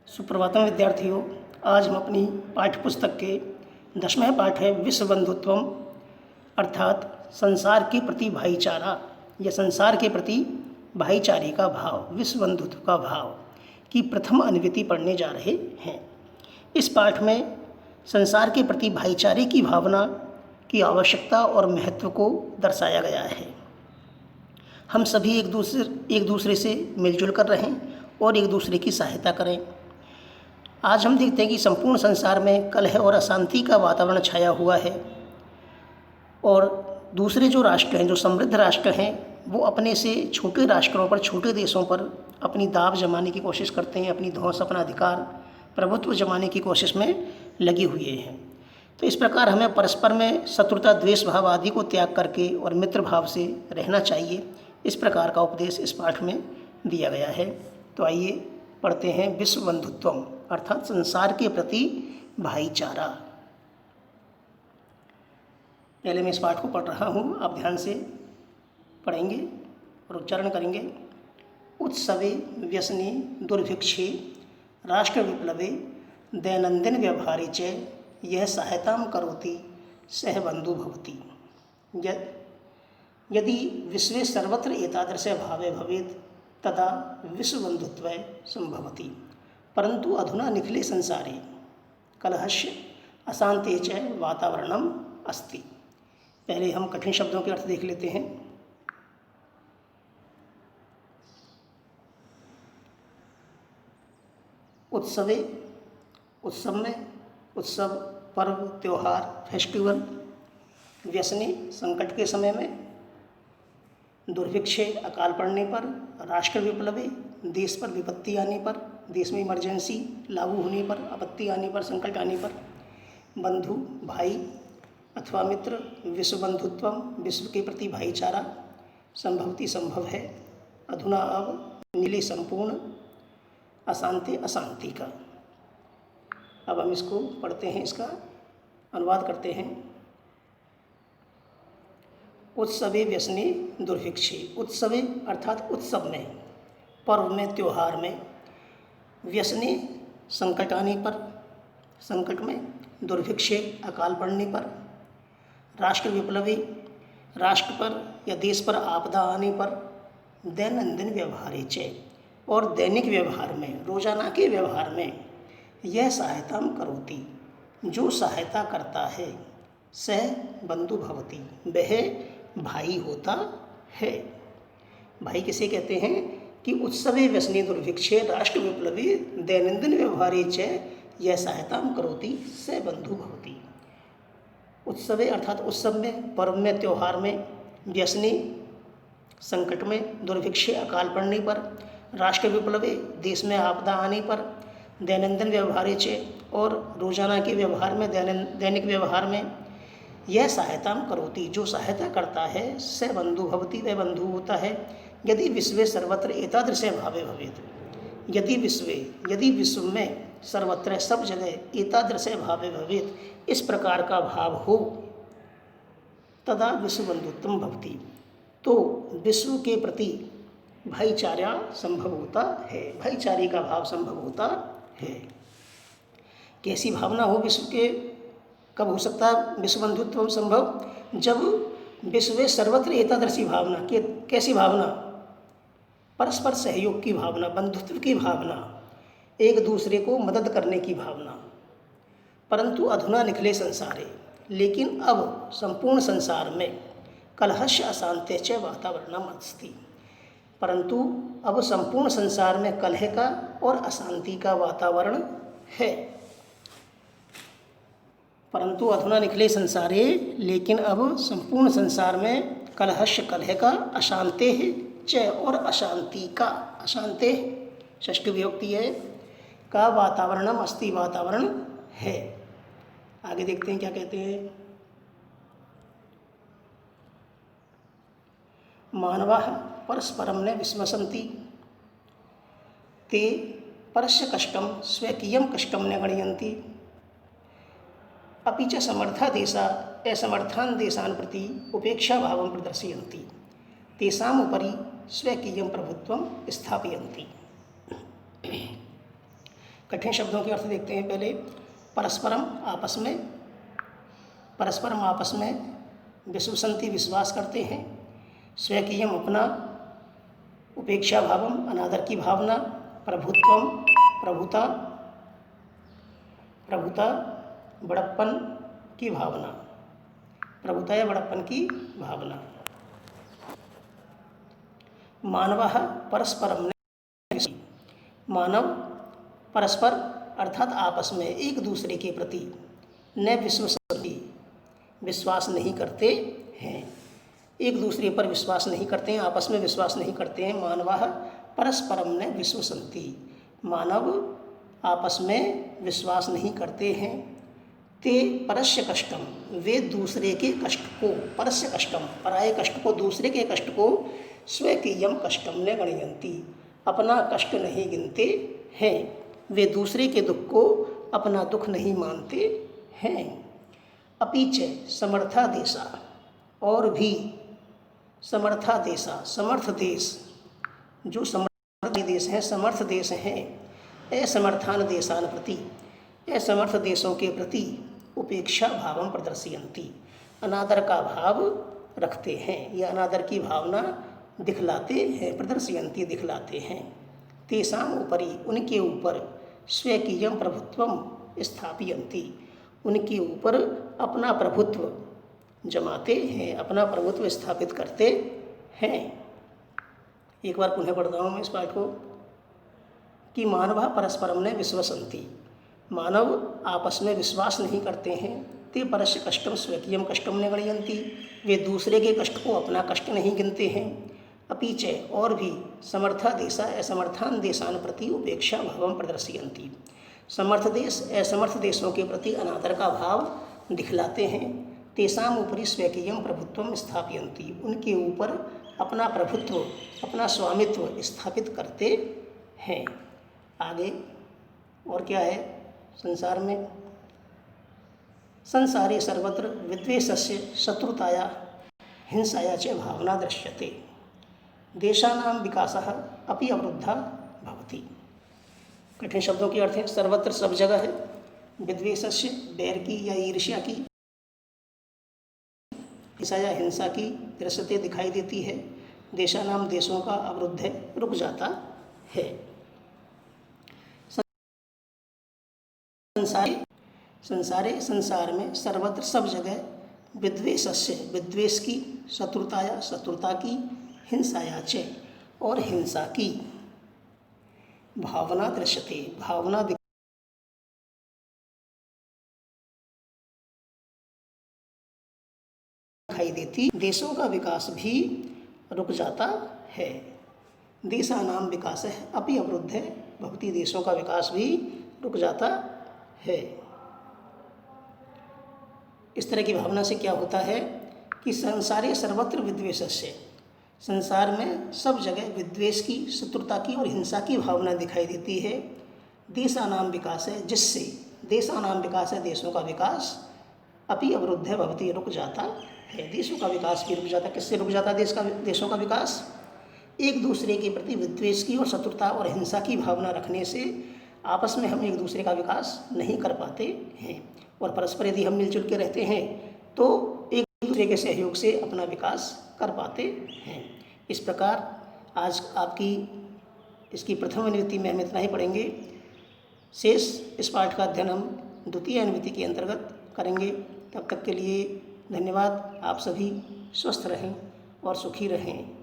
सुप्रभातम विद्यार्थियों। आज हम अपनी पाठ्य पुस्तक के 10वें पाठ है विश्व बंधुत्वम, अर्थात संसार के प्रति भाईचारा या संसार के प्रति भाईचारे का भाव, विश्व बंधुत्व का भाव की प्रथम अनुवृत्ति पढ़ने जा रहे हैं। इस पाठ में संसार के प्रति भाईचारे की भावना की आवश्यकता और महत्व को दर्शाया गया है। हम सभी एक दूसरे से मिलजुल कर रहें और एक दूसरे की सहायता करें। आज हम देखते हैं कि संपूर्ण संसार में कलह और अशांति का वातावरण छाया हुआ है और दूसरे जो राष्ट्र हैं, जो समृद्ध राष्ट्र हैं, वो अपने से छोटे राष्ट्रों पर, छोटे देशों पर अपनी दाव जमाने की कोशिश करते हैं, अपनी धौंस, अपना अधिकार, प्रभुत्व जमाने की कोशिश में लगे हुए हैं। तो इस प्रकार हमें परस्पर में शत्रुता, द्वेष भाव आदि को त्याग करके और मित्र भाव से रहना चाहिए। इस प्रकार का उपदेश इस पाठ में दिया गया है। तो आइए पढ़ते हैं विश्व बंधुत्वम, अर्थात संसार के प्रति भाईचारा। पहले मैं इस पाठ को पढ़ रहा हूँ, आप ध्यान से पढ़ेंगे और उच्चारण करेंगे। उत्सवे व्यसने दुर्भिक्षे राष्ट्र विप्लवे दैनंदिन व्यवहारे च यह सहायतां करोति सह बंधु भवति। यदि विश्वे सर्वत्र एतादृशे भावे भवेत् तदा विश्वबंधुत्वै संभवति, परंतु अधुना निखिले संसारे कलहस्य अशांते च वातावरणम अस्ति। पहले हम कठिन शब्दों के अर्थ देख लेते हैं। उत्सवे, उत्सव में, उत्सव, पर्व, त्योहार, फेस्टिवल। व्यसने, संकट के समय में। दुर्भिक्षे, अकाल पड़ने पर। राष्ट्र विप्लवे, देश पर विपत्ति आने पर, देश में इमरजेंसी लागू होने पर, आपत्ति आने पर, संकट आने पर। बंधु, भाई अथवा मित्र। विश्व बंधुत्वम, विश्व के प्रति भाईचारा। संभवती, संभव है। अधुना, अब। मिले, संपूर्ण। अशांति, अशांति का। अब हम इसको पढ़ते हैं, इसका अनुवाद करते हैं। उत्सवे व्यसने दुर्भिक्षे, उत्सवे अर्थात उत्सव में, पर्व में, त्यौहार में। व्यसने, संकट आने पर, संकट में। दुर्भिक्षे, अकाल पड़ने पर। राष्ट्र विप्लवे, राष्ट्र पर या देश पर आपदा आने पर। दैनंदिन व्यवहारे च, और दैनिक व्यवहार में, रोजाना के व्यवहार में। यह सहायता करोति, जो सहायता करता है। सह बंधु भवति, वह भाई होता है। भाई किसे कहते हैं कि उत्सवे व्यसने दुर्भिक्षे राष्ट्र विप्लवे दैनंदिन व्यवहारे च यह सहायता करोति स बंधु भवति। उत्सवे अर्थात उत्सव में, पर्व में, त्यौहार में। व्यसने, संकट में। दुर्भिक्षे, अकाल पड़ने पर। राष्ट्र विप्लवे, देश में आपदा आने पर। दैनंदिन व्यवहारे च, और रोजाना के व्यवहार में, दैनिक व्यवहार में। यह सहायता करोति, जो सहायता करता है। स बंधु भवति, वह बंधु होता है। यदि विश्वे सर्वत्र एतादृशे भावे भवेत्, यदि विश्व में सर्वत्र, सब जगह, एतादृशे भावे भवेत्, इस प्रकार का भाव हो, तदा विश्व बंधुत्वम भवति, तो विश्व के प्रति भाईचारा संभव होता है, भाईचारे का भाव संभव होता है। कैसी भावना हो विश्व के, कब हो सकता है विश्व बंधुत्व संभव? जब विश्व सर्वत्र एतादृशी भावना, कैसी भावना? परस्पर सहयोग की भावना, बंधुत्व की भावना, एक दूसरे को मदद करने की भावना। परंतु अधुना निखिले संसारे, लेकिन अब संपूर्ण संसार में कलहस्य अशांते च वातावरणम अस्ति, परंतु अब संपूर्ण संसार में कलह का और अशांति का वातावरण है। परंतु अधुना निखिले संसारे, लेकिन अब संपूर्ण संसार में कलहस्य, कलह का, अशांते च, और अशांति का, अशांते षष्ठी विभक्ति है, का वातावरणम अस्ति, वातावरण है। आगे देखते हैं क्या कहते हैं। मानवाः परस्परम न विस्मसन्ति, ते परस्य कष्टं स्वकीयं कष्टं न गणयन्ति, अपि च समर्था देशा असमर्थान् देशान् प्रति उपेक्षा भावं प्रदर्शयन्ति, तेषाम् उपरि स्वकीयं प्रभुत्वं स्थापयन्ति। कठिन शब्दों के अर्थ देखते हैं पहले। परस्परम आपस में, परस्परम आपस में, विश्वसंति विश्वास करते हैं, स्वकीयम अपना, उपेक्षा भावम अनादर की भावना, प्रभुत्वम प्रभुता, प्रभुता बड़प्पन की भावना, प्रभुता या बड़प्पन की भावना। मानवः परस्परम, मानव परस्पर अर्थात आपस में एक दूसरे के प्रति न विश्वसंति विश्वास नहीं करते हैं, एक दूसरे पर विश्वास नहीं करते हैं, आपस में विश्वास नहीं करते हैं। मानवः परस्परम न विश्वसंति, मानव आपस में विश्वास नहीं करते हैं। ते परस्य कष्टम, वे दूसरे के कष्ट को, परस्य कष्टम पराये कष्ट को, दूसरे के कष्ट को, स्वकीयम कष्टम न गणयन्ति, अपना कष्ट नहीं गिनते हैं, वे दूसरे के दुख को अपना दुख नहीं मानते हैं। अपीच समर्था देशा, और भी समर्था देशा, समर्थ देश, जो समर्थ देश हैं, समर्थ देश हैं, असमर्थान देशान प्रति, असमर्थ देशों के प्रति उपेक्षा भावम प्रदर्शयन्ति, अनादर का भाव रखते हैं या अनादर की भावना दिखलाते हैं, प्रदर्शयन्ति दिखलाते हैं। तेषाम उपरि, उनके ऊपर, स्वकीयम प्रभुत्वम स्थापयन्ति, उनके ऊपर अपना प्रभुत्व जमाते हैं, अपना प्रभुत्व स्थापित करते हैं। एक बार पुनः पढ़ता हूँ मैं इस पाठ को कि मानव परस्परम ने विश्वसंति, मानव आपस में विश्वास नहीं करते हैं। ते परस्य कष्टम स्वकीयम कष्टम न गणयन्ति, वे दूसरे के कष्ट को अपना कष्ट नहीं गिनते हैं। अपीच, और भी समर्था देशा असमर्थान देशान प्रति उपेक्षा भावम प्रदर्शयन्ति, समर्थ देश असमर्थ देशों के प्रति अनादर का भाव दिखलाते हैं। तेषाम उपरि स्वकीयम प्रभुत्वम स्थापयन्ति, उनके ऊपर अपना प्रभुत्व, अपना स्वामित्व स्थापित करते हैं। आगे और क्या है संसार में? संसारे सर्वत्र विद्वेषस्य शत्रुताया हिंसाया च भावना दृश्यते, देशानां विकासः अपि अवरुद्धः भवति। कठिन शब्दों के अर्थ हैं सर्वत्र, सब जगह है, विद्वेषस्य बैर की या ईर्ष्या की, या हिंसा की दृश्यते दिखाई देती है, देशानाम देशों का अवरुद्ध है, रुक जाता है। संसारे संसार में, सर्वत्र सब जगह, विद्वेषस्य विद्वेष की, शत्रुताया शत्रुता की, हिंसाया च और हिंसा की, भावना दृश्यते भावना दिखाई देती, देशों का विकास भी रुक जाता है। देशानाम विकास है अपि अवरुद्ध है भवति, देशों का विकास भी रुक जाता है। इस तरह की भावना से क्या होता है कि संसारे सर्वत्र विद्वेषस्य, संसार में सब जगह विद्वेष की, शत्रुता की और हिंसा की भावना दिखाई देती है। देशानाम विकास है, जिससे देशानाम विकास है, देशों का विकास, अपि अवरुद्ध है भवति रुक जाता है, देशों का विकास भी रुक जाता। किससे रुक जाता देशों का विकास? एक दूसरे के प्रति विद्वेष की और शत्रुता और हिंसा की भावना रखने से आपस में हम एक दूसरे का विकास नहीं कर पाते हैं, और परस्पर यदि हम मिलजुल के रहते हैं तो एक दूसरे के सहयोग से अपना विकास कर पाते हैं। इस प्रकार आज आपकी इसकी प्रथम अनुवृत्ति में हम इतना ही पढ़ेंगे। शेष इस पाठ का अध्ययन हम द्वितीय अनुवृत्ति के अंतर्गत करेंगे। तब तक के लिए धन्यवाद। आप सभी स्वस्थ रहें और सुखी रहें।